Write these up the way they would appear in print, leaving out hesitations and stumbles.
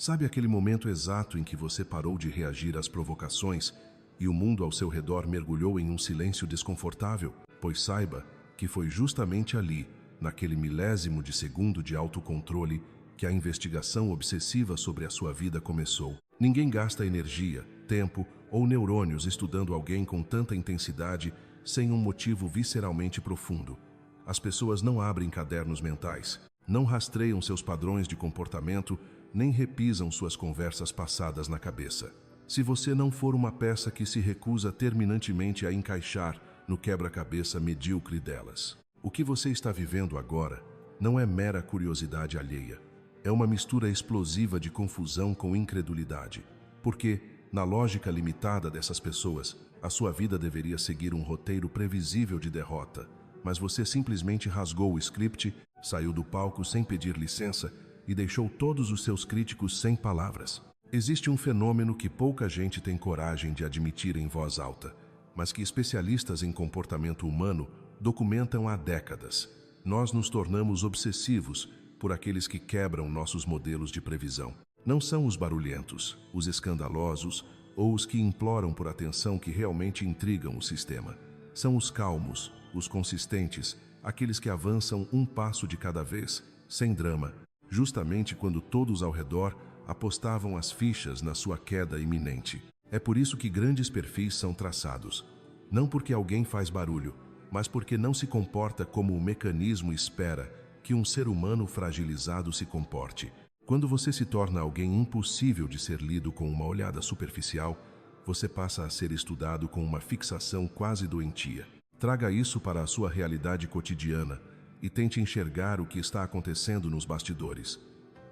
Sabe aquele momento exato em que você parou de reagir às provocações e o mundo ao seu redor mergulhou em um silêncio desconfortável? Pois saiba que foi justamente ali, naquele milésimo de segundo de autocontrole, que a investigação obsessiva sobre a sua vida começou. Ninguém gasta energia, tempo ou neurônios estudando alguém com tanta intensidade sem um motivo visceralmente profundo. As pessoas não abrem cadernos mentais, não rastreiam seus padrões de comportamento, nem repisam suas conversas passadas na cabeça. Se você não for uma peça que se recusa terminantemente a encaixar no quebra-cabeça medíocre delas, o que você está vivendo agora não é mera curiosidade alheia. É uma mistura explosiva de confusão com incredulidade. Porque, na lógica limitada dessas pessoas, a sua vida deveria seguir um roteiro previsível de derrota, mas você simplesmente rasgou o script, saiu do palco sem pedir licença e deixou todos os seus críticos sem palavras. Existe um fenômeno que pouca gente tem coragem de admitir em voz alta, mas que especialistas em comportamento humano documentam há décadas. Nós nos tornamos obsessivos por aqueles que quebram nossos modelos de previsão. Não são os barulhentos, os escandalosos ou os que imploram por atenção que realmente intrigam o sistema. São os calmos, os consistentes, aqueles que avançam um passo de cada vez, sem drama, justamente quando todos ao redor apostavam as fichas na sua queda iminente. É por isso que grandes perfis são traçados. Não porque alguém faz barulho, mas porque não se comporta como o mecanismo espera que um ser humano fragilizado se comporte. Quando você se torna alguém impossível de ser lido com uma olhada superficial, você passa a ser estudado com uma fixação quase doentia. Traga isso para a sua realidade cotidiana e tente enxergar o que está acontecendo nos bastidores.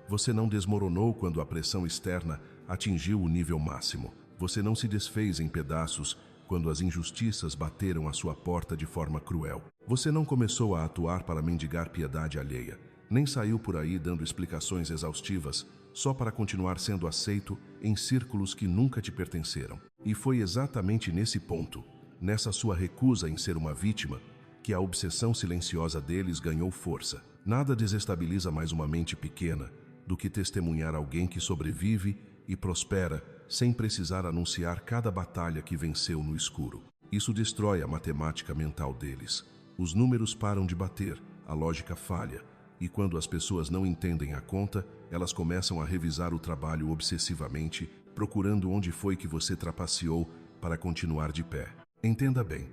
Você não desmoronou quando a pressão externa atingiu o nível máximo. Você não se desfez em pedaços quando as injustiças bateram à sua porta de forma cruel. Você não começou a atuar para mendigar piedade alheia, nem saiu por aí dando explicações exaustivas só para continuar sendo aceito em círculos que nunca te pertenceram. E foi exatamente nesse ponto, nessa sua recusa em ser uma vítima, que a obsessão silenciosa deles ganhou força. Nada desestabiliza mais uma mente pequena do que testemunhar alguém que sobrevive e prospera sem precisar anunciar cada batalha que venceu no escuro. Isso destrói a matemática mental deles. Os números param de bater, a lógica falha, e quando as pessoas não entendem a conta, elas começam a revisar o trabalho obsessivamente, procurando onde foi que você trapaceou para continuar de pé. Entenda bem,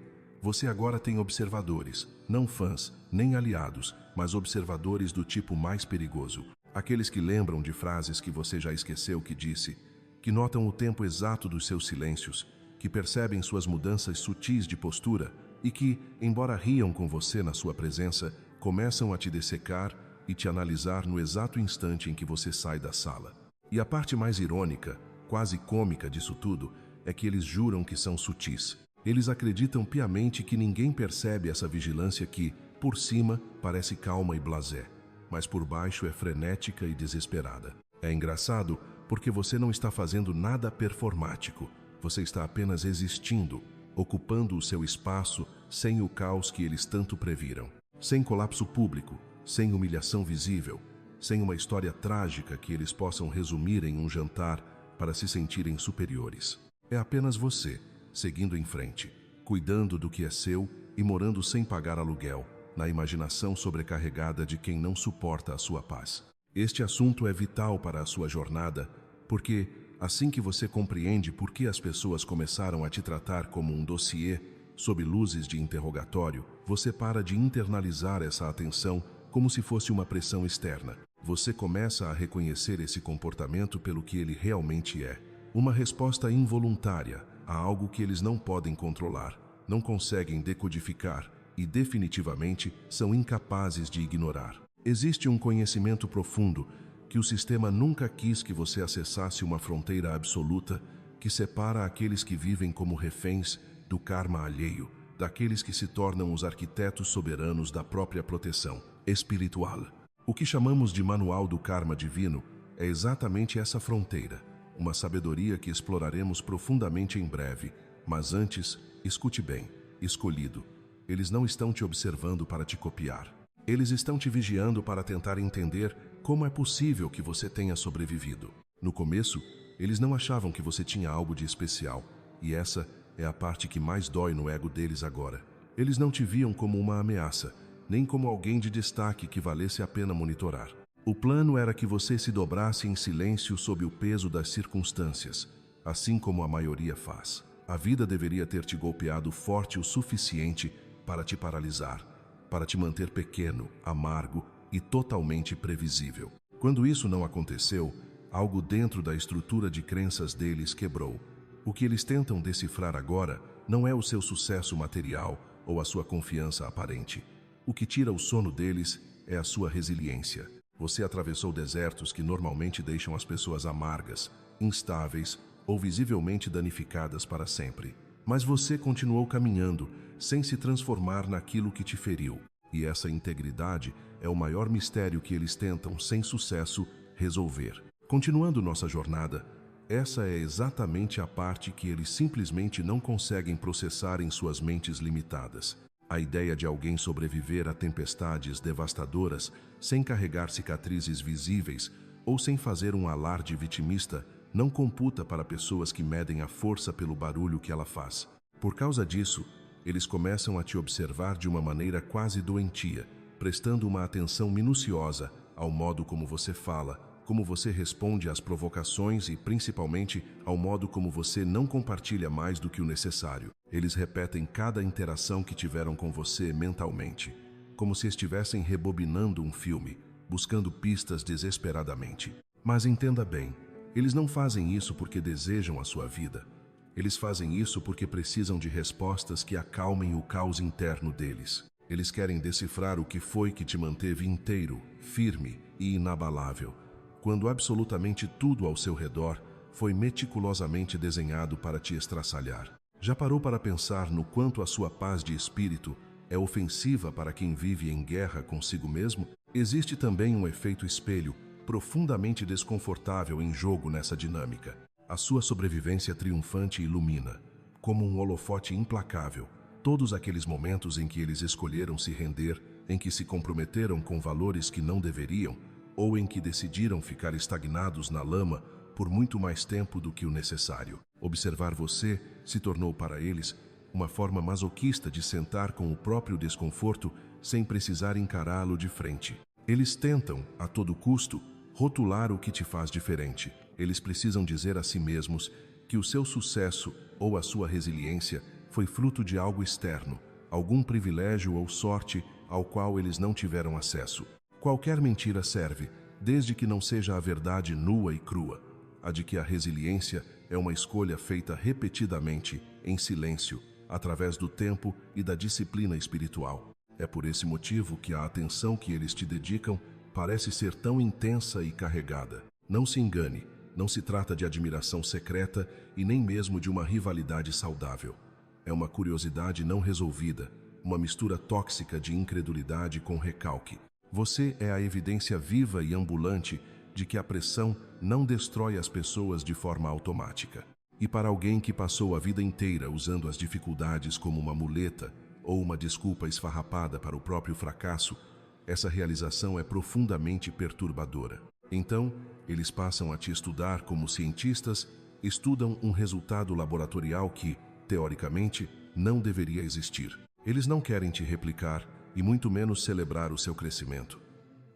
você agora tem observadores, não fãs, nem aliados, mas observadores do tipo mais perigoso. Aqueles que lembram de frases que você já esqueceu que disse, que notam o tempo exato dos seus silêncios, que percebem suas mudanças sutis de postura e que, embora riam com você na sua presença, começam a te dessecar e te analisar no exato instante em que você sai da sala. E a parte mais irônica, quase cômica disso tudo, é que eles juram que são sutis. Eles acreditam piamente que ninguém percebe essa vigilância que, por cima, parece calma e blasé, mas por baixo é frenética e desesperada. É engraçado porque você não está fazendo nada performático, você está apenas existindo, ocupando o seu espaço sem o caos que eles tanto previram. Sem colapso público, sem humilhação visível, sem uma história trágica que eles possam resumir em um jantar para se sentirem superiores. É apenas você, seguindo em frente, cuidando do que é seu e morando sem pagar aluguel, na imaginação sobrecarregada de quem não suporta a sua paz. Este assunto é vital para a sua jornada, porque, assim que você compreende por que as pessoas começaram a te tratar como um dossiê, sob luzes de interrogatório, você para de internalizar essa atenção como se fosse uma pressão externa. Você começa a reconhecer esse comportamento pelo que ele realmente é. Uma resposta involuntária a algo que eles não podem controlar, não conseguem decodificar e definitivamente são incapazes de ignorar. Existe um conhecimento profundo que o sistema nunca quis que você acessasse, uma fronteira absoluta que separa aqueles que vivem como reféns do karma alheio, daqueles que se tornam os arquitetos soberanos da própria proteção espiritual. O que chamamos de manual do karma divino é exatamente essa fronteira, uma sabedoria que exploraremos profundamente em breve, mas antes, escute bem, escolhido. Eles não estão te observando para te copiar. Eles estão te vigiando para tentar entender como é possível que você tenha sobrevivido. No começo, eles não achavam que você tinha algo de especial, e essa é a parte que mais dói no ego deles agora. Eles não te viam como uma ameaça, nem como alguém de destaque que valesse a pena monitorar. O plano era que você se dobrasse em silêncio sob o peso das circunstâncias, assim como a maioria faz. A vida deveria ter te golpeado forte o suficiente para te paralisar, para te manter pequeno, amargo e totalmente previsível. Quando isso não aconteceu, algo dentro da estrutura de crenças deles quebrou. O que eles tentam decifrar agora não é o seu sucesso material ou a sua confiança aparente. O que tira o sono deles é a sua resiliência. Você atravessou desertos que normalmente deixam as pessoas amargas, instáveis ou visivelmente danificadas para sempre. Mas você continuou caminhando, sem se transformar naquilo que te feriu. E essa integridade é o maior mistério que eles tentam, sem sucesso, resolver. Continuando nossa jornada, essa é exatamente a parte que eles simplesmente não conseguem processar em suas mentes limitadas. A ideia de alguém sobreviver a tempestades devastadoras sem carregar cicatrizes visíveis ou sem fazer um alarde vitimista não computa para pessoas que medem a força pelo barulho que ela faz. Por causa disso, eles começam a te observar de uma maneira quase doentia, prestando uma atenção minuciosa ao modo como você fala, como você responde às provocações e, principalmente, ao modo como você não compartilha mais do que o necessário. Eles repetem cada interação que tiveram com você mentalmente, como se estivessem rebobinando um filme, buscando pistas desesperadamente. Mas entenda bem, eles não fazem isso porque desejam a sua vida. Eles fazem isso porque precisam de respostas que acalmem o caos interno deles. Eles querem decifrar o que foi que te manteve inteiro, firme e inabalável, quando absolutamente tudo ao seu redor foi meticulosamente desenhado para te estraçalhar. Já parou para pensar no quanto a sua paz de espírito é ofensiva para quem vive em guerra consigo mesmo? Existe também um efeito espelho profundamente desconfortável em jogo nessa dinâmica. A sua sobrevivência triunfante ilumina, como um holofote implacável, todos aqueles momentos em que eles escolheram se render, em que se comprometeram com valores que não deveriam, ou em que decidiram ficar estagnados na lama por muito mais tempo do que o necessário. Observar você se tornou para eles uma forma masoquista de sentar com o próprio desconforto sem precisar encará-lo de frente. Eles tentam, a todo custo, rotular o que te faz diferente. Eles precisam dizer a si mesmos que o seu sucesso ou a sua resiliência foi fruto de algo externo, algum privilégio ou sorte ao qual eles não tiveram acesso. Qualquer mentira serve, desde que não seja a verdade nua e crua, a de que a resiliência é uma escolha feita repetidamente, em silêncio, através do tempo e da disciplina espiritual. É por esse motivo que a atenção que eles te dedicam parece ser tão intensa e carregada. Não se engane, não se trata de admiração secreta e nem mesmo de uma rivalidade saudável. É uma curiosidade não resolvida, uma mistura tóxica de incredulidade com recalque. Você é a evidência viva e ambulante de que a pressão não destrói as pessoas de forma automática. E para alguém que passou a vida inteira usando as dificuldades como uma muleta ou uma desculpa esfarrapada para o próprio fracasso, essa realização é profundamente perturbadora. Então, eles passam a te estudar como cientistas estudam um resultado laboratorial que, teoricamente, não deveria existir. Eles não querem te replicar e muito menos celebrar o seu crescimento.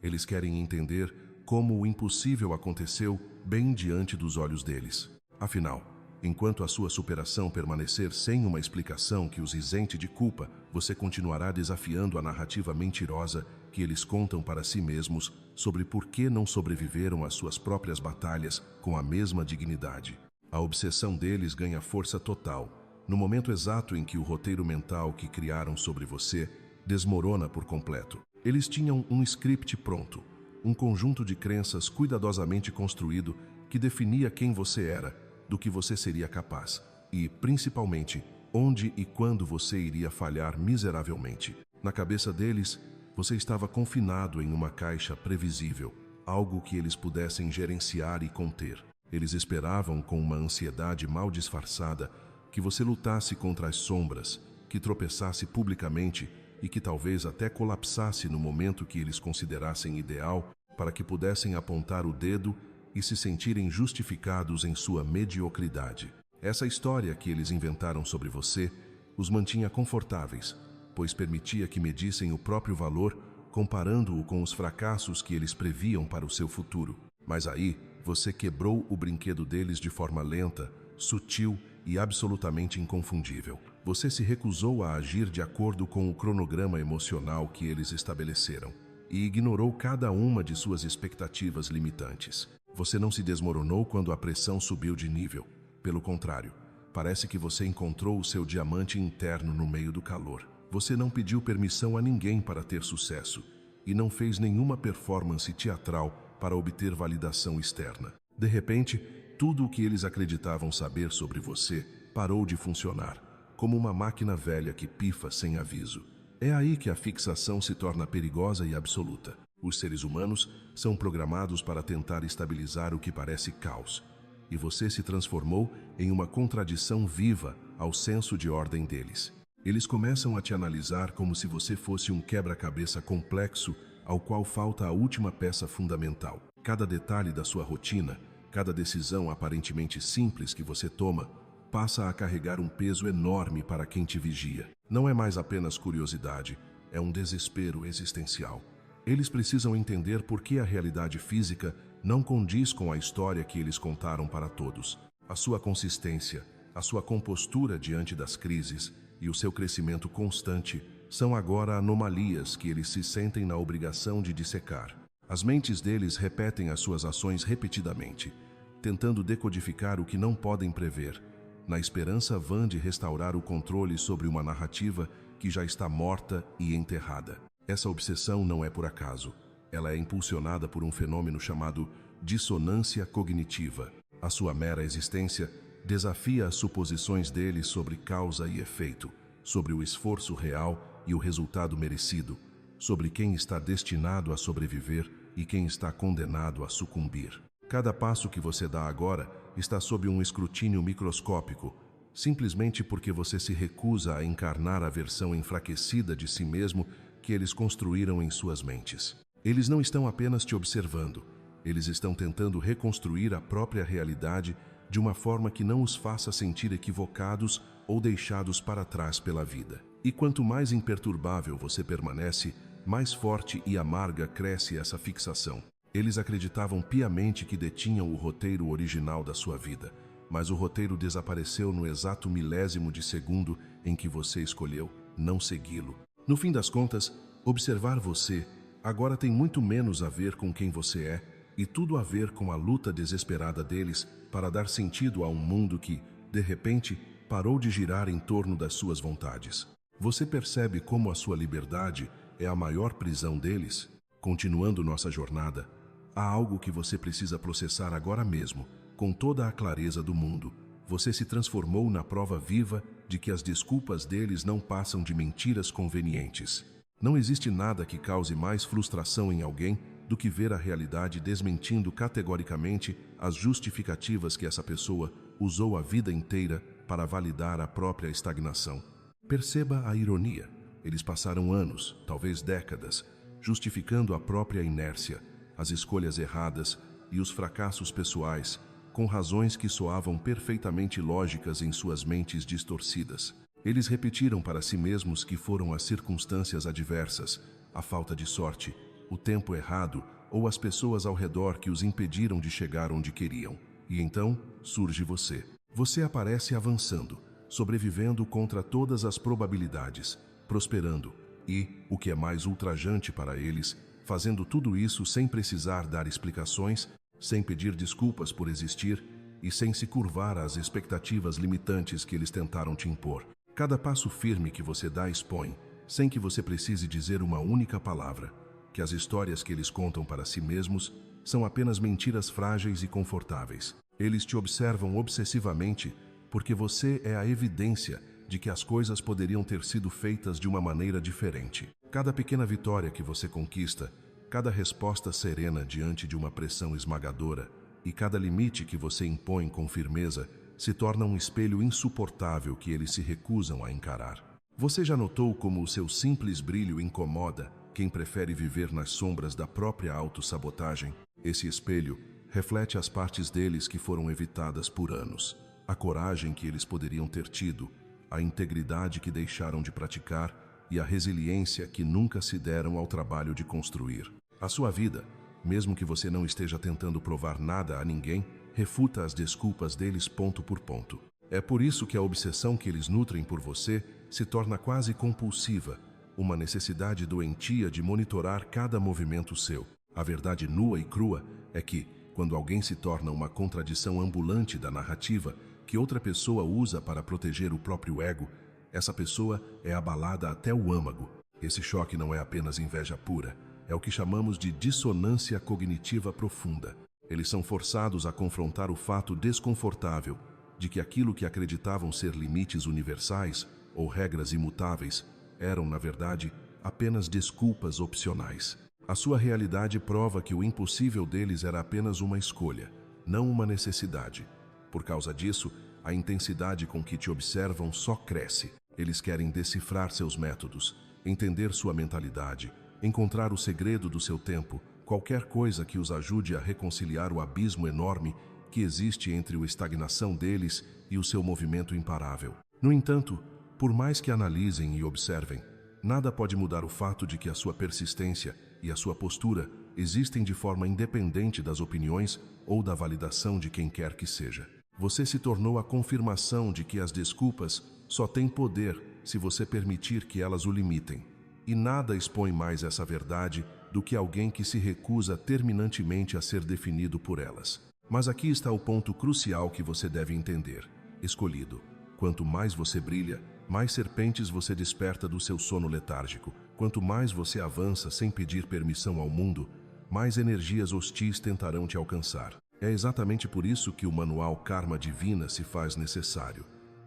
Eles querem entender como o impossível aconteceu bem diante dos olhos deles. Afinal, enquanto a sua superação permanecer sem uma explicação que os isente de culpa, você continuará desafiando a narrativa mentirosa que eles contam para si mesmos sobre por que não sobreviveram às suas próprias batalhas com a mesma dignidade. A obsessão deles ganha força total no momento exato em que o roteiro mental que criaram sobre você desmorona por completo. Eles tinham um script pronto, um conjunto de crenças cuidadosamente construído que definia quem você era, do que você seria capaz e, principalmente, onde e quando você iria falhar miseravelmente. Na cabeça deles, você estava confinado em uma caixa previsível, algo que eles pudessem gerenciar e conter. Eles esperavam, com uma ansiedade mal disfarçada, que você lutasse contra as sombras, que tropeçasse publicamente e que talvez até colapsasse no momento que eles considerassem ideal para que pudessem apontar o dedo e se sentirem justificados em sua mediocridade. Essa história que eles inventaram sobre você os mantinha confortáveis, pois permitia que medissem o próprio valor comparando-o com os fracassos que eles previam para o seu futuro. Mas aí, você quebrou o brinquedo deles de forma lenta, sutil e absolutamente inconfundível. Você se recusou a agir de acordo com o cronograma emocional que eles estabeleceram e ignorou cada uma de suas expectativas limitantes. Você não se desmoronou quando a pressão subiu de nível. Pelo contrário, parece que você encontrou o seu diamante interno no meio do calor. Você não pediu permissão a ninguém para ter sucesso e não fez nenhuma performance teatral para obter validação externa. De repente, tudo o que eles acreditavam saber sobre você parou de funcionar, como uma máquina velha que pifa sem aviso. É aí que a fixação se torna perigosa e absoluta. Os seres humanos são programados para tentar estabilizar o que parece caos, e você se transformou em uma contradição viva ao senso de ordem deles. Eles começam a te analisar como se você fosse um quebra-cabeça complexo ao qual falta a última peça fundamental. Cada detalhe da sua rotina, cada decisão aparentemente simples que você toma, passa a carregar um peso enorme para quem te vigia. Não é mais apenas curiosidade, é um desespero existencial. Eles precisam entender por que a realidade física não condiz com a história que eles contaram para todos. A sua consistência, a sua compostura diante das crises e o seu crescimento constante são agora anomalias que eles se sentem na obrigação de dissecar. As mentes deles repetem as suas ações repetidamente, tentando decodificar o que não podem prever, na esperança vã de restaurar o controle sobre uma narrativa que já está morta e enterrada. Essa obsessão não é por acaso. Ela é impulsionada por um fenômeno chamado dissonância cognitiva. A sua mera existência desafia as suposições deles sobre causa e efeito, sobre o esforço real e o resultado merecido, sobre quem está destinado a sobreviver e quem está condenado a sucumbir. Cada passo que você dá agora está sob um escrutínio microscópico, simplesmente porque você se recusa a encarnar a versão enfraquecida de si mesmo que eles construíram em suas mentes. Eles não estão apenas te observando, eles estão tentando reconstruir a própria realidade de uma forma que não os faça sentir equivocados ou deixados para trás pela vida. E quanto mais imperturbável você permanece, mais forte e amarga cresce essa fixação. Eles acreditavam piamente que detinham o roteiro original da sua vida, mas o roteiro desapareceu no exato milésimo de segundo em que você escolheu não segui-lo. No fim das contas, observar você agora tem muito menos a ver com quem você é e tudo a ver com a luta desesperada deles para dar sentido a um mundo que, de repente, parou de girar em torno das suas vontades. Você percebe como a sua liberdade é a maior prisão deles? Continuando nossa jornada, há algo que você precisa processar agora mesmo, com toda a clareza do mundo. Você se transformou na prova viva de que as desculpas deles não passam de mentiras convenientes. Não existe nada que cause mais frustração em alguém do que ver a realidade desmentindo categoricamente as justificativas que essa pessoa usou a vida inteira para validar a própria estagnação. Perceba a ironia. Eles passaram anos, talvez décadas, justificando a própria inércia, as escolhas erradas e os fracassos pessoais, com razões que soavam perfeitamente lógicas em suas mentes distorcidas. Eles repetiram para si mesmos que foram as circunstâncias adversas, a falta de sorte, o tempo errado ou as pessoas ao redor que os impediram de chegar onde queriam. E então surge você. Você aparece avançando, sobrevivendo contra todas as probabilidades, prosperando e, o que é mais ultrajante para eles, fazendo tudo isso sem precisar dar explicações, sem pedir desculpas por existir e sem se curvar às expectativas limitantes que eles tentaram te impor. Cada passo firme que você dá expõe, sem que você precise dizer uma única palavra, que as histórias que eles contam para si mesmos são apenas mentiras frágeis e confortáveis. Eles te observam obsessivamente porque você é a evidência de que as coisas poderiam ter sido feitas de uma maneira diferente. Cada pequena vitória que você conquista, cada resposta serena diante de uma pressão esmagadora e cada limite que você impõe com firmeza se torna um espelho insuportável que eles se recusam a encarar. Você já notou como o seu simples brilho incomoda quem prefere viver nas sombras da própria autossabotagem? Esse espelho reflete as partes deles que foram evitadas por anos, a coragem que eles poderiam ter tido, a integridade que deixaram de praticar e a resiliência que nunca se deram ao trabalho de construir. A sua vida, mesmo que você não esteja tentando provar nada a ninguém, refuta as desculpas deles ponto por ponto. É por isso que a obsessão que eles nutrem por você se torna quase compulsiva, uma necessidade doentia de monitorar cada movimento seu. A verdade nua e crua é que, quando alguém se torna uma contradição ambulante da narrativa que outra pessoa usa para proteger o próprio ego, essa pessoa é abalada até o âmago. Esse choque não é apenas inveja pura, é o que chamamos de dissonância cognitiva profunda. Eles são forçados a confrontar o fato desconfortável de que aquilo que acreditavam ser limites universais ou regras imutáveis eram, na verdade, apenas desculpas opcionais. A sua realidade prova que o impossível deles era apenas uma escolha, não uma necessidade. Por causa disso, a intensidade com que te observam só cresce. Eles querem decifrar seus métodos, entender sua mentalidade, encontrar o segredo do seu tempo, qualquer coisa que os ajude a reconciliar o abismo enorme que existe entre a estagnação deles e o seu movimento imparável. No entanto, por mais que analisem e observem, nada pode mudar o fato de que a sua persistência e a sua postura existem de forma independente das opiniões ou da validação de quem quer que seja. Você se tornou a confirmação de que as desculpas só têm poder se você permitir que elas o limitem. E nada expõe mais essa verdade do que alguém que se recusa terminantemente a ser definido por elas. Mas aqui está o ponto crucial que você deve entender. Escolhido. Quanto mais você brilha, mais serpentes você desperta do seu sono letárgico. Quanto mais você avança sem pedir permissão ao mundo, mais energias hostis tentarão te alcançar. É exatamente por isso que o manual Karma Divina se faz necessário.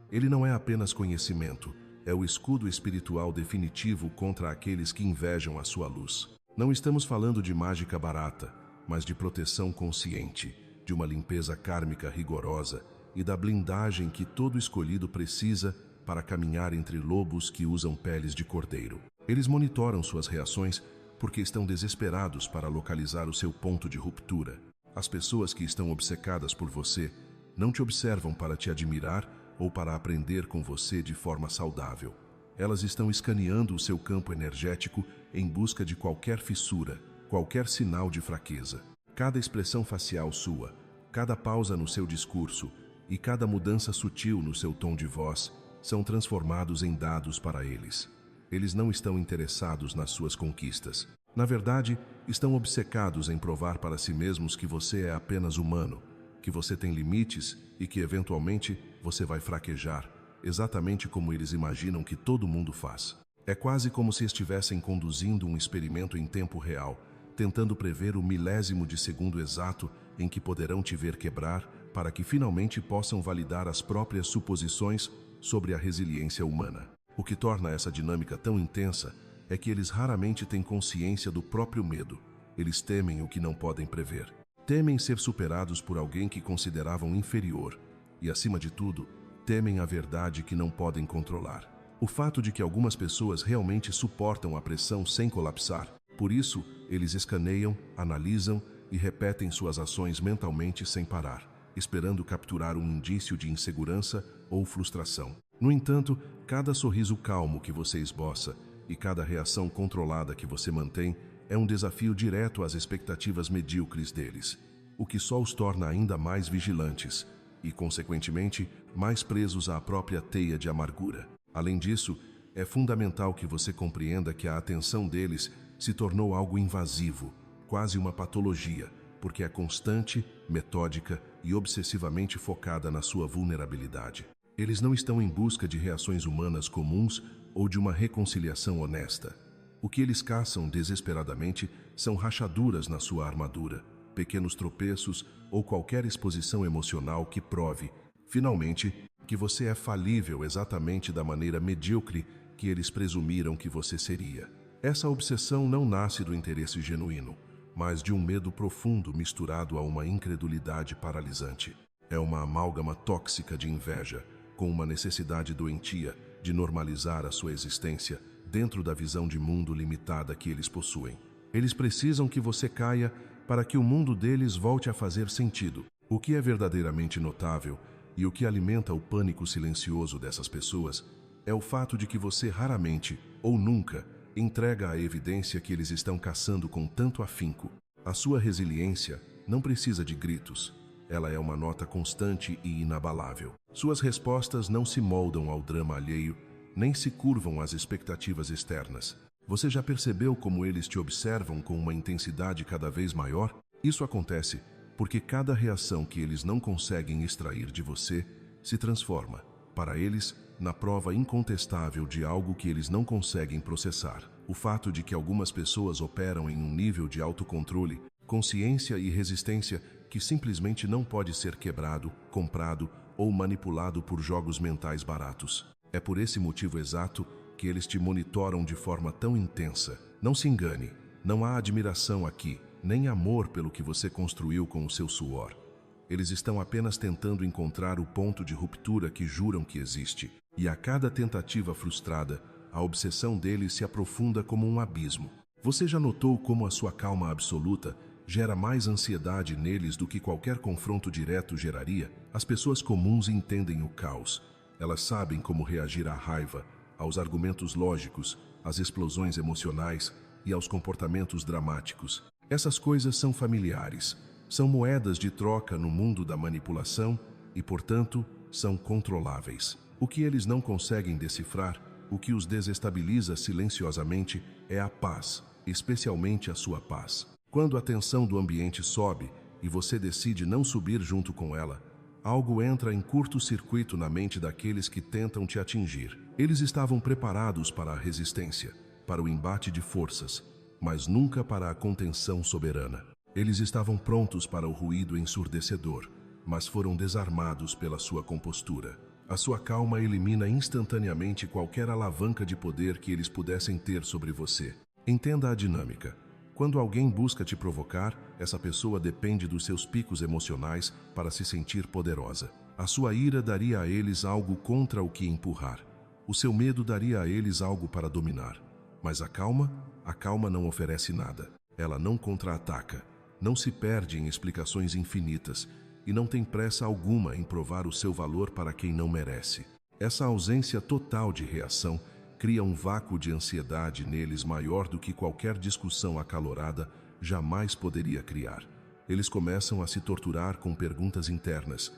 Ele não é apenas conhecimento, é o escudo espiritual definitivo contra aqueles que invejam a sua luz. Não estamos falando de mágica barata, mas de proteção consciente, de uma limpeza kármica rigorosa e da blindagem que todo escolhido precisa para caminhar entre lobos que usam peles de cordeiro. Eles monitoram suas reações porque estão desesperados para localizar o seu ponto de ruptura. As pessoas que estão obcecadas por você não te observam para te admirar ou para aprender com você de forma saudável. Elas estão escaneando o seu campo energético em busca de qualquer fissura, qualquer sinal de fraqueza. Cada expressão facial sua, cada pausa no seu discurso e cada mudança sutil no seu tom de voz são transformados em dados para eles. Eles não estão interessados nas suas conquistas. Na verdade, estão obcecados em provar para si mesmos que você é apenas humano, que você tem limites e que, eventualmente, você vai fraquejar, exatamente como eles imaginam que todo mundo faz. É quase como se estivessem conduzindo um experimento em tempo real, tentando prever o milésimo de segundo exato em que poderão te ver quebrar para que finalmente possam validar as próprias suposições sobre a resiliência humana. O que torna essa dinâmica tão intensa é que eles raramente têm consciência do próprio medo. Eles temem o que não podem prever. Temem ser superados por alguém que consideravam inferior. E, acima de tudo, temem a verdade que não podem controlar. O fato de que algumas pessoas realmente suportam a pressão sem colapsar. Por isso, eles escaneiam, analisam e repetem suas ações mentalmente sem parar, esperando capturar um indício de insegurança ou frustração. No entanto, cada sorriso calmo que você esboça e cada reação controlada que você mantém é um desafio direto às expectativas medíocres deles, o que só os torna ainda mais vigilantes e, consequentemente, mais presos à própria teia de amargura. Além disso, é fundamental que você compreenda que a atenção deles se tornou algo invasivo, quase uma patologia, porque é constante, metódica e obsessivamente focada na sua vulnerabilidade. Eles não estão em busca de reações humanas comuns ou de uma reconciliação honesta. O que eles caçam desesperadamente são rachaduras na sua armadura, pequenos tropeços ou qualquer exposição emocional que prove, finalmente, que você é falível exatamente da maneira medíocre que eles presumiram que você seria. Essa obsessão não nasce do interesse genuíno, mas de um medo profundo misturado a uma incredulidade paralisante. É uma amálgama tóxica de inveja, com uma necessidade doentia de normalizar a sua existência dentro da visão de mundo limitada que eles possuem. Eles precisam que você caia para que o mundo deles volte a fazer sentido. O que é verdadeiramente notável e o que alimenta o pânico silencioso dessas pessoas é o fato de que você raramente, ou nunca, entrega a evidência que eles estão caçando com tanto afinco. A sua resiliência não precisa de gritos. Ela é uma nota constante e inabalável. Suas respostas não se moldam ao drama alheio, nem se curvam às expectativas externas. Você já percebeu como eles te observam com uma intensidade cada vez maior? Isso acontece porque cada reação que eles não conseguem extrair de você se transforma, para eles, na prova incontestável de algo que eles não conseguem processar. O fato de que algumas pessoas operam em um nível de autocontrole, consciência e resistência que simplesmente não pode ser quebrado, comprado ou manipulado por jogos mentais baratos. É por esse motivo exato que eles te monitoram de forma tão intensa. Não se engane, não há admiração aqui, nem amor pelo que você construiu com o seu suor. Eles estão apenas tentando encontrar o ponto de ruptura que juram que existe. E a cada tentativa frustrada, a obsessão deles se aprofunda como um abismo. Você já notou como a sua calma absoluta gera mais ansiedade neles do que qualquer confronto direto geraria? As pessoas comuns entendem o caos. Elas sabem como reagir à raiva, aos argumentos lógicos, às explosões emocionais e aos comportamentos dramáticos. Essas coisas são familiares, são moedas de troca no mundo da manipulação e, portanto, são controláveis. O que eles não conseguem decifrar, o que os desestabiliza silenciosamente, é a paz, especialmente a sua paz. Quando a tensão do ambiente sobe e você decide não subir junto com ela, algo entra em curto-circuito na mente daqueles que tentam te atingir. Eles estavam preparados para a resistência, para o embate de forças, mas nunca para a contenção soberana. Eles estavam prontos para o ruído ensurdecedor, mas foram desarmados pela sua compostura. A sua calma elimina instantaneamente qualquer alavanca de poder que eles pudessem ter sobre você. Entenda a dinâmica. Quando alguém busca te provocar, essa pessoa depende dos seus picos emocionais para se sentir poderosa. A sua ira daria a eles algo contra o que empurrar. O seu medo daria a eles algo para dominar. Mas a calma não oferece nada. Ela não contra-ataca, não se perde em explicações infinitas e não tem pressa alguma em provar o seu valor para quem não merece. Essa ausência total de reação cria um vácuo de ansiedade neles maior do que qualquer discussão acalorada jamais poderia criar. Eles começam a se torturar com perguntas internas.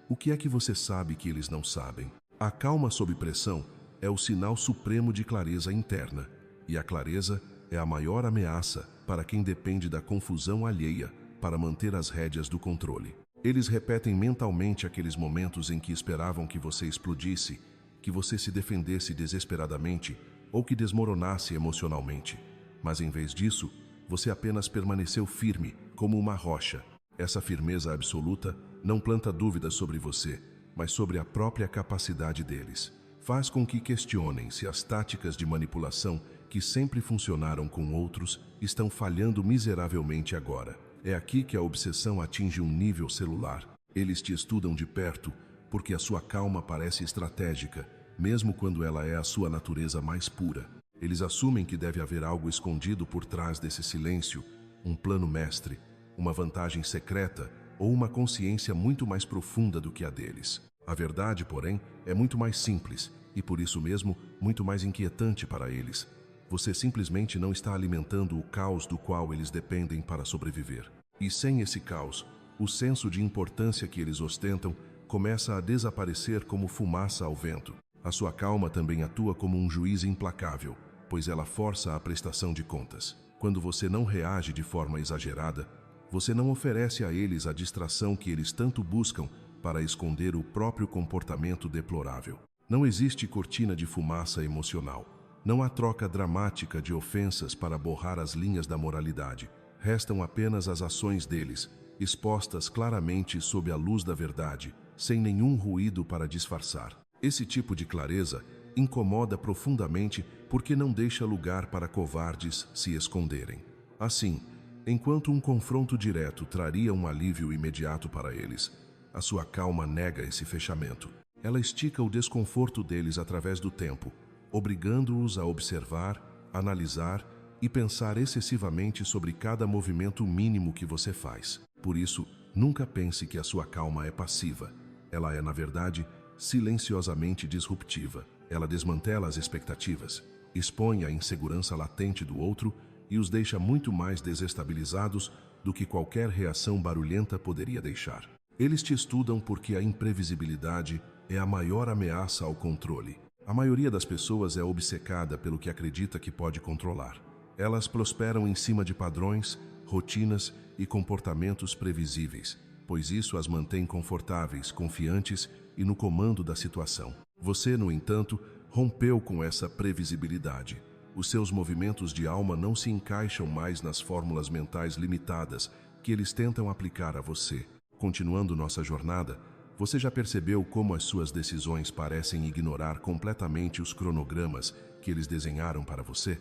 O que é que você sabe que eles não sabem? A calma sob pressão é o sinal supremo de clareza interna, e a clareza é a maior ameaça para quem depende da confusão alheia para manter as rédeas do controle. Eles repetem mentalmente aqueles momentos em que esperavam que você explodisse, que você se defendesse desesperadamente ou que desmoronasse emocionalmente. Mas em vez disso, você apenas permaneceu firme, como uma rocha. Essa firmeza absoluta não planta dúvidas sobre você, mas sobre a própria capacidade deles. Faz com que questionem se as táticas de manipulação que sempre funcionaram com outros estão falhando miseravelmente agora. É aqui que a obsessão atinge um nível celular. Eles te estudam de perto porque a sua calma parece estratégica, mesmo quando ela é a sua natureza mais pura. Eles assumem que deve haver algo escondido por trás desse silêncio, um plano mestre, uma vantagem secreta ou uma consciência muito mais profunda do que a deles. A verdade, porém, é muito mais simples e, por isso mesmo, muito mais inquietante para eles. Você simplesmente não está alimentando o caos do qual eles dependem para sobreviver. E sem esse caos, o senso de importância que eles ostentam começa a desaparecer como fumaça ao vento. A sua calma também atua como um juiz implacável, pois ela força a prestação de contas. Quando você não reage de forma exagerada, você não oferece a eles a distração que eles tanto buscam para esconder o próprio comportamento deplorável. Não existe cortina de fumaça emocional. Não há troca dramática de ofensas para borrar as linhas da moralidade. Restam apenas as ações deles, expostas claramente sob a luz da verdade, sem nenhum ruído para disfarçar. Esse tipo de clareza incomoda profundamente porque não deixa lugar para covardes se esconderem. Assim, enquanto um confronto direto traria um alívio imediato para eles, a sua calma nega esse fechamento. Ela estica o desconforto deles através do tempo, obrigando-os a observar, analisar e pensar excessivamente sobre cada movimento mínimo que você faz. Por isso, nunca pense que a sua calma é passiva. Ela é, na verdade, silenciosamente disruptiva. Ela desmantela as expectativas, expõe a insegurança latente do outro e os deixa muito mais desestabilizados do que qualquer reação barulhenta poderia deixar. Eles te estudam porque a imprevisibilidade é a maior ameaça ao controle. A maioria das pessoas é obcecada pelo que acredita que pode controlar. Elas prosperam em cima de padrões, rotinas e comportamentos previsíveis, pois isso as mantém confortáveis, confiantes e no comando da situação. Você, no entanto, rompeu com essa previsibilidade. Os seus movimentos de alma não se encaixam mais nas fórmulas mentais limitadas que eles tentam aplicar a você. Continuando nossa jornada, você já percebeu como as suas decisões parecem ignorar completamente os cronogramas que eles desenharam para você?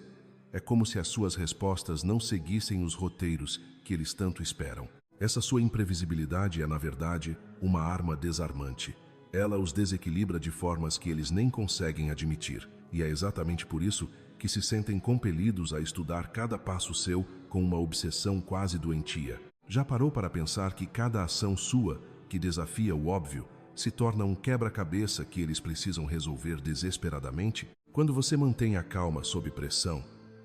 É como se as suas respostas não seguissem os roteiros que eles tanto esperam. Essa sua imprevisibilidade é, na verdade, uma arma desarmante. Ela os desequilibra de formas que eles nem conseguem admitir. E é exatamente por isso que se sentem compelidos a estudar cada passo seu com uma obsessão quase doentia. Já parou para pensar que cada ação sua, que desafia o óbvio, se torna um quebra-cabeça que eles precisam resolver desesperadamente? Quando você mantém a calma sob pressão,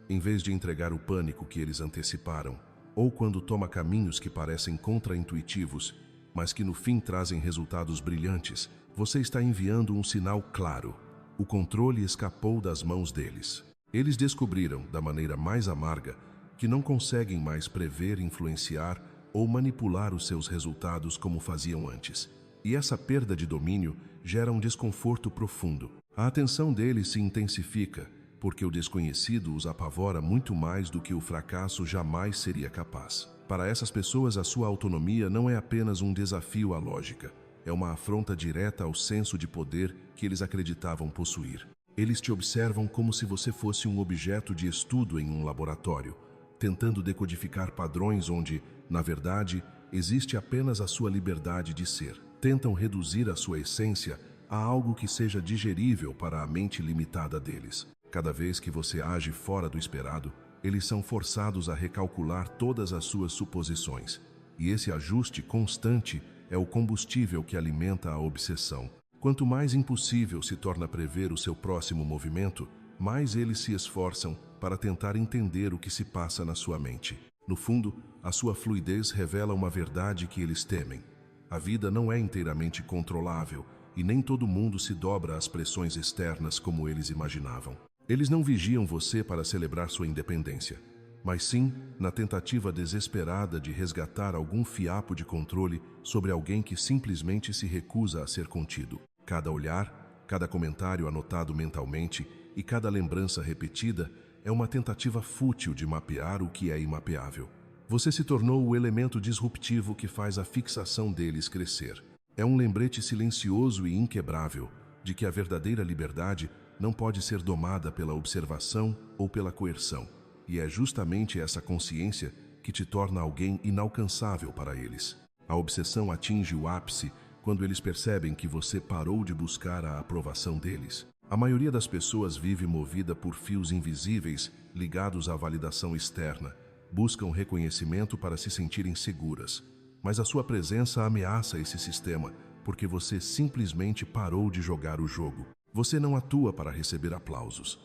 em vez de entregar o pânico que eles anteciparam, ou quando toma caminhos que parecem contraintuitivos, mas que no fim trazem resultados brilhantes, você está enviando um sinal claro. O controle escapou das mãos deles. Eles descobriram, da maneira mais amarga, que não conseguem mais prever, influenciar ou manipular os seus resultados como faziam antes. E essa perda de domínio gera um desconforto profundo. A atenção deles se intensifica, porque o desconhecido os apavora muito mais do que o fracasso jamais seria capaz. Para essas pessoas, a sua autonomia não é apenas um desafio à lógica, é uma afronta direta ao senso de poder que eles acreditavam possuir. Eles te observam como se você fosse um objeto de estudo em um laboratório, tentando decodificar padrões onde, na verdade, existe apenas a sua liberdade de ser. Tentam reduzir a sua essência a algo que seja digerível para a mente limitada deles. Cada vez que você age fora do esperado, eles são forçados a recalcular todas as suas suposições. E esse ajuste constante é o combustível que alimenta a obsessão. Quanto mais impossível se torna prever o seu próximo movimento, mais eles se esforçam para tentar entender o que se passa na sua mente. No fundo, a sua fluidez revela uma verdade que eles temem. A vida não é inteiramente controlável e nem todo mundo se dobra às pressões externas como eles imaginavam. Eles não vigiam você para celebrar sua independência, mas sim na tentativa desesperada de resgatar algum fiapo de controle sobre alguém que simplesmente se recusa a ser contido. Cada olhar, cada comentário anotado mentalmente e cada lembrança repetida é uma tentativa fútil de mapear o que é imapeável. Você se tornou o elemento disruptivo que faz a fixação deles crescer. É um lembrete silencioso e inquebrável de que a verdadeira liberdade não pode ser domada pela observação ou pela coerção. E é justamente essa consciência que te torna alguém inalcançável para eles. A obsessão atinge o ápice quando eles percebem que você parou de buscar a aprovação deles. A maioria das pessoas vive movida por fios invisíveis ligados à validação externa. Buscam reconhecimento para se sentirem seguras. Mas a sua presença ameaça esse sistema porque você simplesmente parou de jogar o jogo. Você não atua para receber aplausos.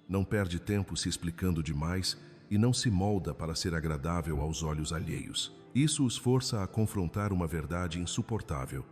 Não perde tempo se explicando demais e não se molda para ser agradável aos olhos alheios. Isso os força a confrontar uma verdade insuportável.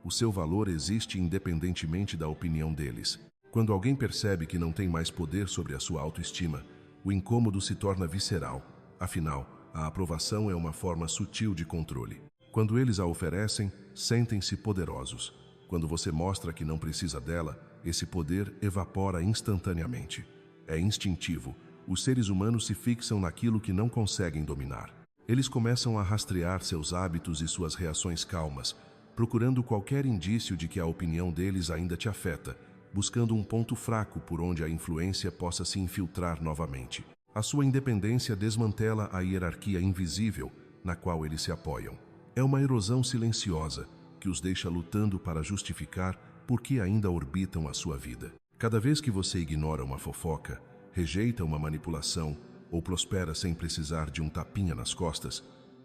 O seu valor existe independentemente da opinião deles. Quando alguém percebe que não tem mais poder sobre a sua autoestima, o incômodo se torna visceral. Afinal, a aprovação é uma forma sutil de controle. Quando eles a oferecem, sentem-se poderosos. Quando você mostra que não precisa dela, esse poder evapora instantaneamente. É instintivo. Os seres humanos se fixam naquilo que não conseguem dominar. Eles começam a rastrear seus hábitos e suas reações calmas, procurando qualquer indício de que a opinião deles ainda te afeta, buscando um ponto fraco por onde a influência possa se infiltrar novamente. A sua independência desmantela a hierarquia invisível na qual eles se apoiam. É uma erosão silenciosa que os deixa lutando para justificar por que ainda orbitam a sua vida. Cada vez que você ignora uma fofoca, rejeita uma manipulação ou prospera sem precisar de um tapinha nas costas,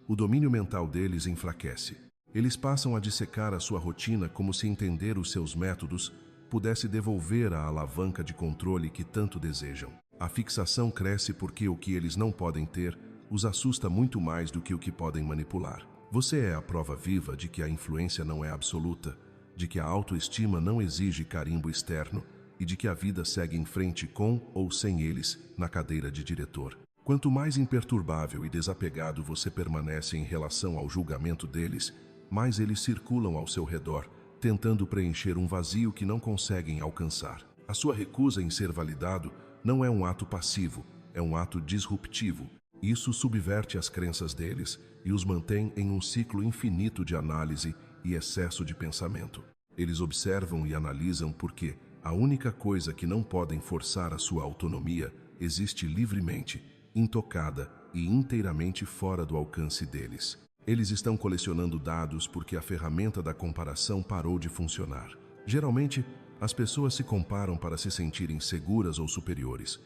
o domínio mental deles enfraquece. Eles passam a dissecar a sua rotina como se entender os seus métodos pudesse devolver a alavanca de controle que tanto desejam. A fixação cresce porque o que eles não podem ter os assusta muito mais do que o que podem manipular. Você é a prova viva de que a influência não é absoluta, de que a autoestima não exige carimbo externo e de que a vida segue em frente com ou sem eles na cadeira de diretor. Quanto mais imperturbável e desapegado você permanece em relação ao julgamento deles, mais eles circulam ao seu redor, tentando preencher um vazio que não conseguem alcançar. A sua recusa em ser validado não é um ato passivo, é um ato disruptivo. Isso subverte as crenças deles e os mantém em um ciclo infinito de análise e excesso de pensamento. Eles observam e analisam porque a única coisa que não podem forçar a sua autonomia existe livremente, intocada e inteiramente fora do alcance deles. Eles estão colecionando dados porque a ferramenta da comparação parou de funcionar. Geralmente, as pessoas se comparam para se sentirem seguras ou superiores.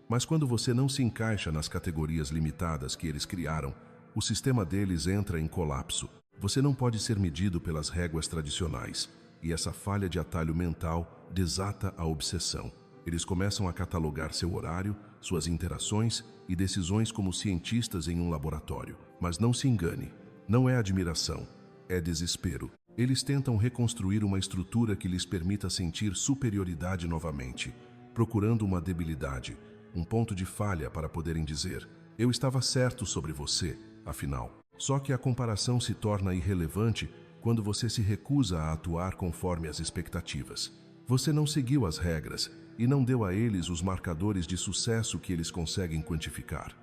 Mas quando você não se encaixa nas categorias limitadas que eles criaram, o sistema deles entra em colapso. Você não pode ser medido pelas réguas tradicionais, e essa falha de atalho mental desata a obsessão. Eles começam a catalogar seu horário, suas interações e decisões como cientistas em um laboratório. Mas não se engane, não é admiração, é desespero. Eles tentam reconstruir uma estrutura que lhes permita sentir superioridade novamente, procurando uma debilidade, um ponto de falha para poderem dizer: eu estava certo sobre você, afinal. Só que a comparação se torna irrelevante quando você se recusa a atuar conforme as expectativas. Você não seguiu as regras e não deu a eles os marcadores de sucesso que eles conseguem quantificar.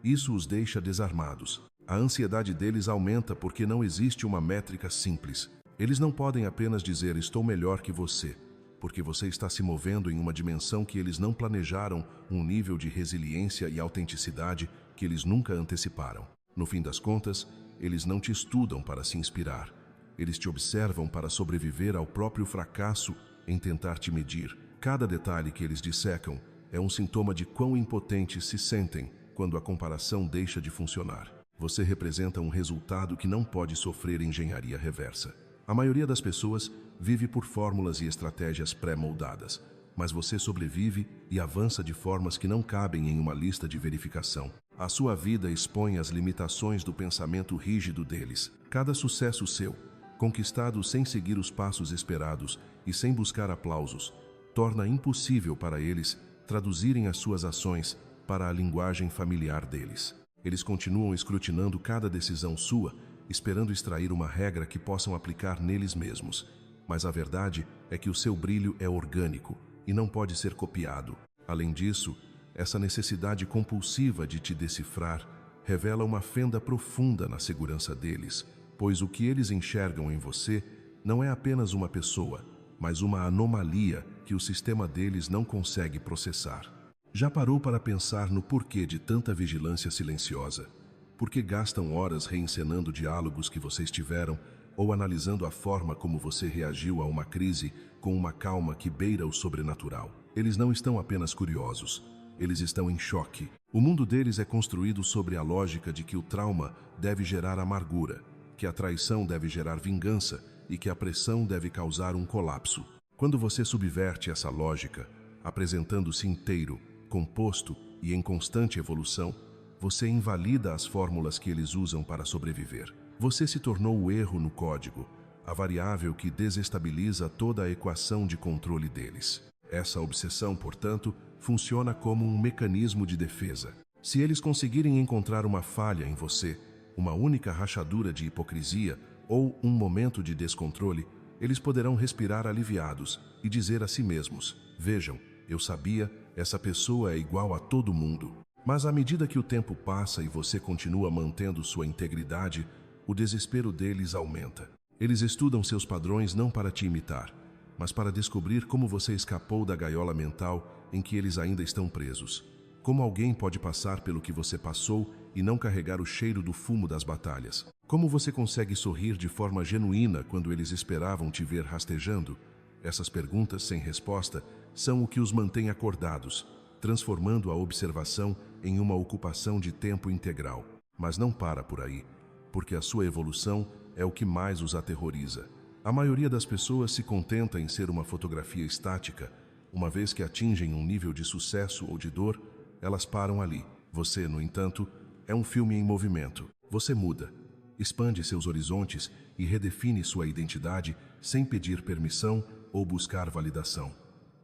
Isso os deixa desarmados. A ansiedade deles aumenta porque não existe uma métrica simples. Eles não podem apenas dizer: estou melhor que você, porque você está se movendo em uma dimensão que eles não planejaram, um nível de resiliência e autenticidade que eles nunca anteciparam. No fim das contas, eles não te estudam para se inspirar. Eles te observam para sobreviver ao próprio fracasso em tentar te medir. Cada detalhe que eles dissecam é um sintoma de quão impotentes se sentem quando a comparação deixa de funcionar. Você representa um resultado que não pode sofrer engenharia reversa. A maioria das pessoas vive por fórmulas e estratégias pré-moldadas, mas você sobrevive e avança de formas que não cabem em uma lista de verificação. A sua vida expõe as limitações do pensamento rígido deles. Cada sucesso seu, conquistado sem seguir os passos esperados e sem buscar aplausos, torna impossível para eles traduzirem as suas ações para a linguagem familiar deles. Eles continuam escrutinando cada decisão sua, esperando extrair uma regra que possam aplicar neles mesmos. Mas a verdade é que o seu brilho é orgânico e não pode ser copiado. Além disso, essa necessidade compulsiva de te decifrar revela uma fenda profunda na segurança deles, pois o que eles enxergam em você não é apenas uma pessoa, mas uma anomalia que o sistema deles não consegue processar. Já parou para pensar no porquê de tanta vigilância silenciosa? Por que gastam horas reencenando diálogos que vocês tiveram ou analisando a forma como você reagiu a uma crise com uma calma que beira o sobrenatural? Eles não estão apenas curiosos, eles estão em choque. O mundo deles é construído sobre a lógica de que o trauma deve gerar amargura, que a traição deve gerar vingança e que a pressão deve causar um colapso. Quando você subverte essa lógica, apresentando-se inteiro, composto e em constante evolução, você invalida as fórmulas que eles usam para sobreviver. Você se tornou o erro no código, a variável que desestabiliza toda a equação de controle deles. Essa obsessão, portanto, funciona como um mecanismo de defesa. Se eles conseguirem encontrar uma falha em você, uma única rachadura de hipocrisia ou um momento de descontrole, eles poderão respirar aliviados e dizer a si mesmos: vejam, eu sabia, essa pessoa é igual a todo mundo. Mas à medida que o tempo passa e você continua mantendo sua integridade, o desespero deles aumenta. Eles estudam seus padrões não para te imitar, mas para descobrir como você escapou da gaiola mental em que eles ainda estão presos. Como alguém pode passar pelo que você passou e não carregar o cheiro do fumo das batalhas? Como você consegue sorrir de forma genuína quando eles esperavam te ver rastejando? Essas perguntas sem resposta são o que os mantém acordados, transformando a observação em uma ocupação de tempo integral. Mas não para por aí, porque a sua evolução é o que mais os aterroriza. A maioria das pessoas se contenta em ser uma fotografia estática. Uma vez que atingem um nível de sucesso ou de dor, elas param ali. Você, no entanto, é um filme em movimento. Você muda, expande seus horizontes e redefine sua identidade sem pedir permissão ou buscar validação.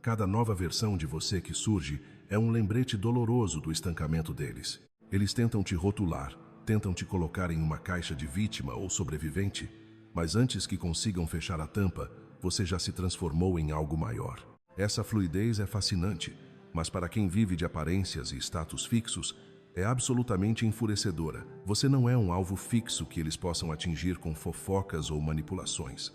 Cada nova versão de você que surge é um lembrete doloroso do estancamento deles. Eles tentam te rotular, tentam te colocar em uma caixa de vítima ou sobrevivente, mas antes que consigam fechar a tampa, você já se transformou em algo maior. Essa fluidez é fascinante, mas para quem vive de aparências e status fixos, é absolutamente enfurecedora. Você não é um alvo fixo que eles possam atingir com fofocas ou manipulações.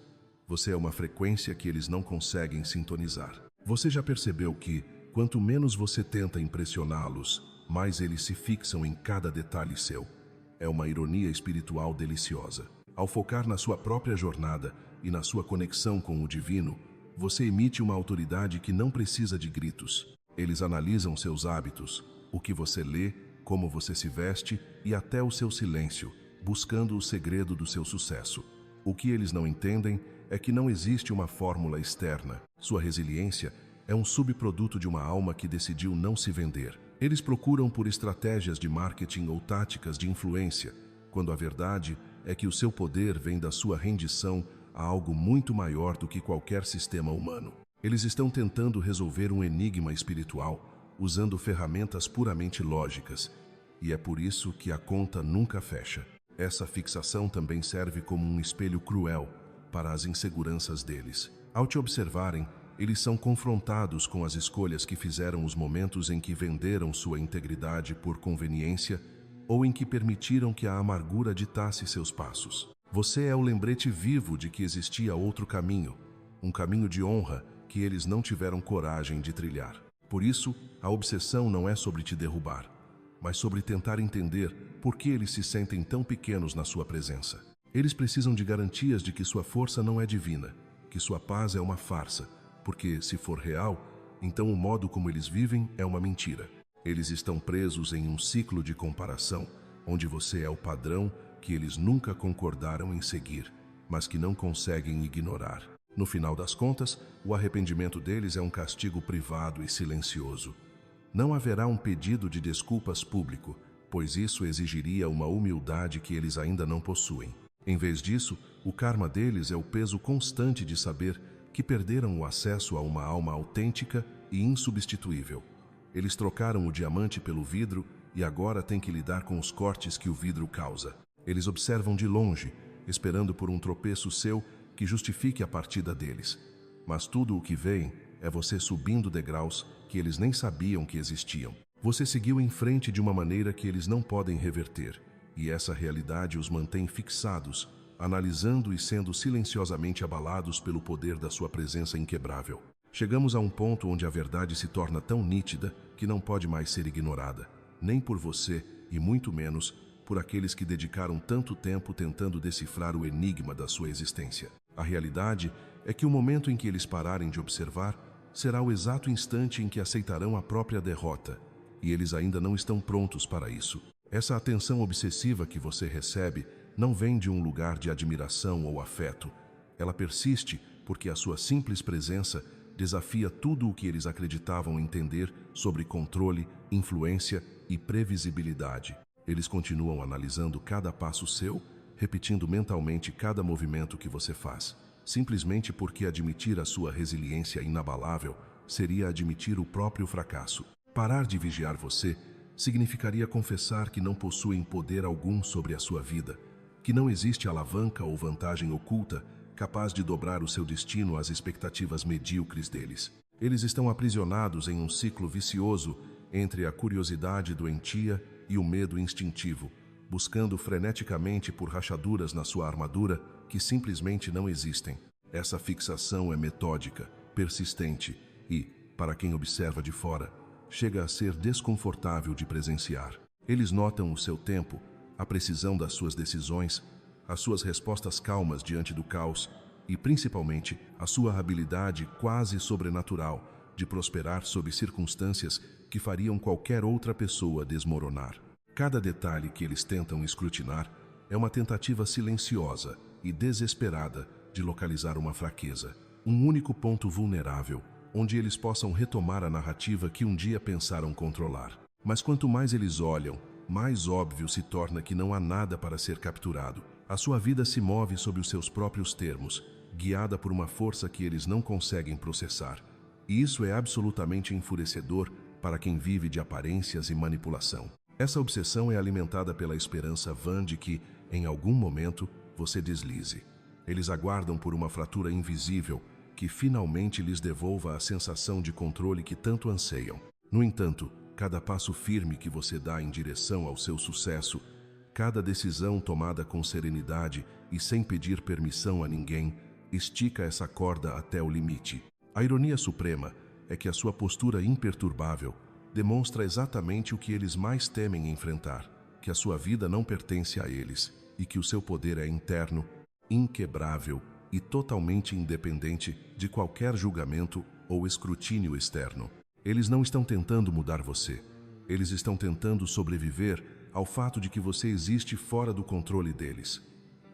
Você é uma frequência que eles não conseguem sintonizar. Você já percebeu que, quanto menos você tenta impressioná-los, mais eles se fixam em cada detalhe seu? É uma ironia espiritual deliciosa. Ao focar na sua própria jornada e na sua conexão com o divino, você emite uma autoridade que não precisa de gritos. Eles analisam seus hábitos, o que você lê, como você se veste e até o seu silêncio, buscando o segredo do seu sucesso. O que eles não entendem é que não existe uma fórmula externa. Sua resiliência é um subproduto de uma alma que decidiu não se vender. Eles procuram por estratégias de marketing ou táticas de influência, quando a verdade é que o seu poder vem da sua rendição a algo muito maior do que qualquer sistema humano. Eles estão tentando resolver um enigma espiritual usando ferramentas puramente lógicas, e é por isso que a conta nunca fecha. Essa fixação também serve como um espelho cruel para as inseguranças deles. Ao te observarem, eles são confrontados com as escolhas que fizeram, os momentos em que venderam sua integridade por conveniência ou em que permitiram que a amargura ditasse seus passos. Você é o lembrete vivo de que existia outro caminho, um caminho de honra que eles não tiveram coragem de trilhar. Por isso, a obsessão não é sobre te derrubar, mas sobre tentar entender por que eles se sentem tão pequenos na sua presença. Eles precisam de garantias de que sua força não é divina, que sua paz é uma farsa, porque, se for real, então o modo como eles vivem é uma mentira. Eles estão presos em um ciclo de comparação, onde você é o padrão que eles nunca concordaram em seguir, mas que não conseguem ignorar. No final das contas, o arrependimento deles é um castigo privado e silencioso. Não haverá um pedido de desculpas público, pois isso exigiria uma humildade que eles ainda não possuem. Em vez disso, o karma deles é o peso constante de saber que perderam o acesso a uma alma autêntica e insubstituível. Eles trocaram o diamante pelo vidro e agora têm que lidar com os cortes que o vidro causa. Eles observam de longe, esperando por um tropeço seu que justifique a partida deles. Mas tudo o que veem é você subindo degraus que eles nem sabiam que existiam. Você seguiu em frente de uma maneira que eles não podem reverter, e essa realidade os mantém fixados, analisando e sendo silenciosamente abalados pelo poder da sua presença inquebrável. Chegamos a um ponto onde a verdade se torna tão nítida que não pode mais ser ignorada, nem por você e muito menos por aqueles que dedicaram tanto tempo tentando decifrar o enigma da sua existência. A realidade é que o momento em que eles pararem de observar será o exato instante em que aceitarão a própria derrota, e eles ainda não estão prontos para isso. Essa atenção obsessiva que você recebe não vem de um lugar de admiração ou afeto. Ela persiste porque a sua simples presença desafia tudo o que eles acreditavam entender sobre controle, influência e previsibilidade. Eles continuam analisando cada passo seu, repetindo mentalmente cada movimento que você faz, simplesmente porque admitir a sua resiliência inabalável seria admitir o próprio fracasso. Parar de vigiar você significaria confessar que não possuem poder algum sobre a sua vida, que não existe alavanca ou vantagem oculta capaz de dobrar o seu destino às expectativas medíocres deles. Eles estão aprisionados em um ciclo vicioso entre a curiosidade doentia e o medo instintivo, buscando freneticamente por rachaduras na sua armadura que simplesmente não existem. Essa fixação é metódica, persistente e, para quem observa de fora, chega a ser desconfortável de presenciar. Eles notam o seu tempo, a precisão das suas decisões, as suas respostas calmas diante do caos e, principalmente, a sua habilidade quase sobrenatural de prosperar sob circunstâncias que fariam qualquer outra pessoa desmoronar. Cada detalhe que eles tentam escrutinar é uma tentativa silenciosa e desesperada de localizar uma fraqueza, um único ponto vulnerável, onde eles possam retomar a narrativa que um dia pensaram controlar. Mas quanto mais eles olham, mais óbvio se torna que não há nada para ser capturado. A sua vida se move sob os seus próprios termos, guiada por uma força que eles não conseguem processar. E isso é absolutamente enfurecedor para quem vive de aparências e manipulação. Essa obsessão é alimentada pela esperança vã de que, em algum momento, você deslize. Eles aguardam por uma fratura invisível que finalmente lhes devolva a sensação de controle que tanto anseiam. No entanto, cada passo firme que você dá em direção ao seu sucesso, cada decisão tomada com serenidade e sem pedir permissão a ninguém, estica essa corda até o limite. A ironia suprema é que a sua postura imperturbável demonstra exatamente o que eles mais temem enfrentar, que a sua vida não pertence a eles e que o seu poder é interno, inquebrável e totalmente independente de qualquer julgamento ou escrutínio externo. Eles não estão tentando mudar você. Eles estão tentando sobreviver ao fato de que você existe fora do controle deles.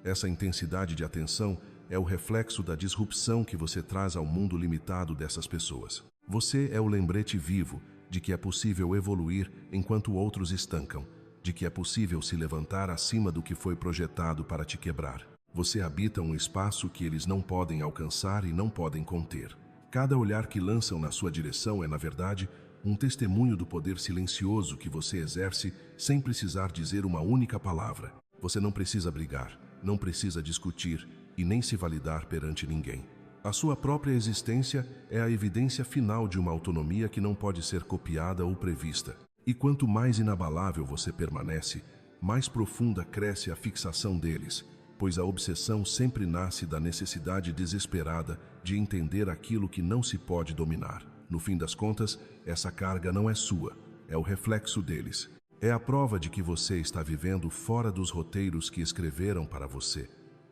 Essa intensidade de atenção é o reflexo da disrupção que você traz ao mundo limitado dessas pessoas. Você é o lembrete vivo de que é possível evoluir enquanto outros estancam, de que é possível se levantar acima do que foi projetado para te quebrar. Você habita um espaço que eles não podem alcançar e não podem conter. Cada olhar que lançam na sua direção é, na verdade, um testemunho do poder silencioso que você exerce sem precisar dizer uma única palavra. Você não precisa brigar, não precisa discutir e nem se validar perante ninguém. A sua própria existência é a evidência final de uma autonomia que não pode ser copiada ou prevista. E quanto mais inabalável você permanece, mais profunda cresce a fixação deles, pois a obsessão sempre nasce da necessidade desesperada de entender aquilo que não se pode dominar. No fim das contas, essa carga não é sua, é o reflexo deles. É a prova de que você está vivendo fora dos roteiros que escreveram para você,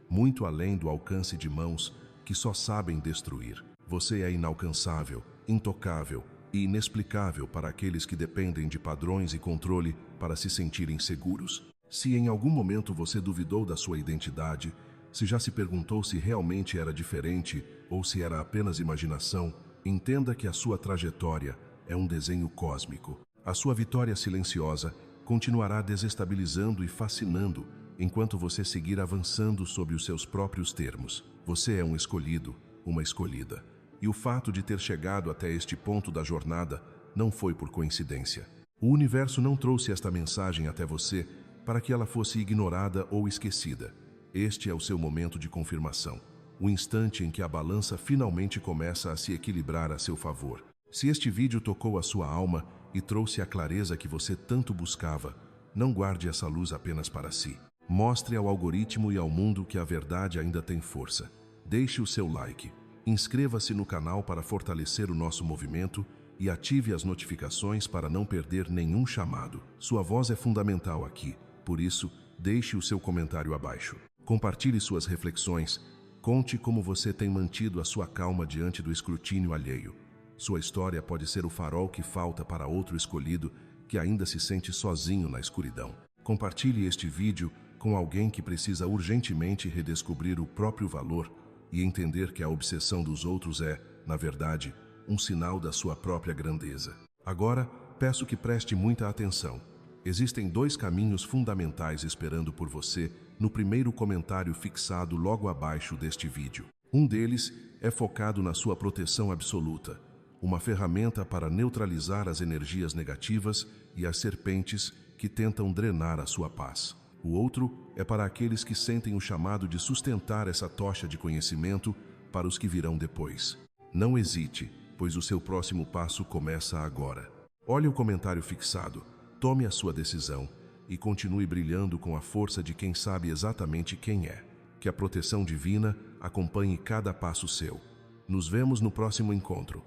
muito além do alcance de mãos que só sabem destruir. Você é inalcançável, intocável e inexplicável para aqueles que dependem de padrões e controle para se sentirem seguros. Se em algum momento você duvidou da sua identidade, se já se perguntou se realmente era diferente ou se era apenas imaginação, entenda que a sua trajetória é um desenho cósmico. A sua vitória silenciosa continuará desestabilizando e fascinando enquanto você seguir avançando sob os seus próprios termos. Você é um escolhido, uma escolhida. E o fato de ter chegado até este ponto da jornada não foi por coincidência. O universo não trouxe esta mensagem até você para que ela fosse ignorada ou esquecida. Este é o seu momento de confirmação, o instante em que a balança finalmente começa a se equilibrar a seu favor. Se este vídeo tocou a sua alma e trouxe a clareza que você tanto buscava, não guarde essa luz apenas para si. Mostre ao algoritmo e ao mundo que a verdade ainda tem força. Deixe o seu like. Inscreva-se no canal para fortalecer o nosso movimento e ative as notificações para não perder nenhum chamado. Sua voz é fundamental aqui, por isso, deixe o seu comentário abaixo. Compartilhe suas reflexões. Conte como você tem mantido a sua calma diante do escrutínio alheio. Sua história pode ser o farol que falta para outro escolhido que ainda se sente sozinho na escuridão. Compartilhe este vídeo com alguém que precisa urgentemente redescobrir o próprio valor e entender que a obsessão dos outros é, na verdade, um sinal da sua própria grandeza. Agora, peço que preste muita atenção. Existem dois caminhos fundamentais esperando por você no primeiro comentário fixado logo abaixo deste vídeo. Um deles é focado na sua proteção absoluta, uma ferramenta para neutralizar as energias negativas e as serpentes que tentam drenar a sua paz. O outro é para aqueles que sentem o chamado de sustentar essa tocha de conhecimento para os que virão depois. Não hesite, pois o seu próximo passo começa agora. Olhe o comentário fixado, tome a sua decisão e continue brilhando com a força de quem sabe exatamente quem é. Que a proteção divina acompanhe cada passo seu. Nos vemos no próximo encontro.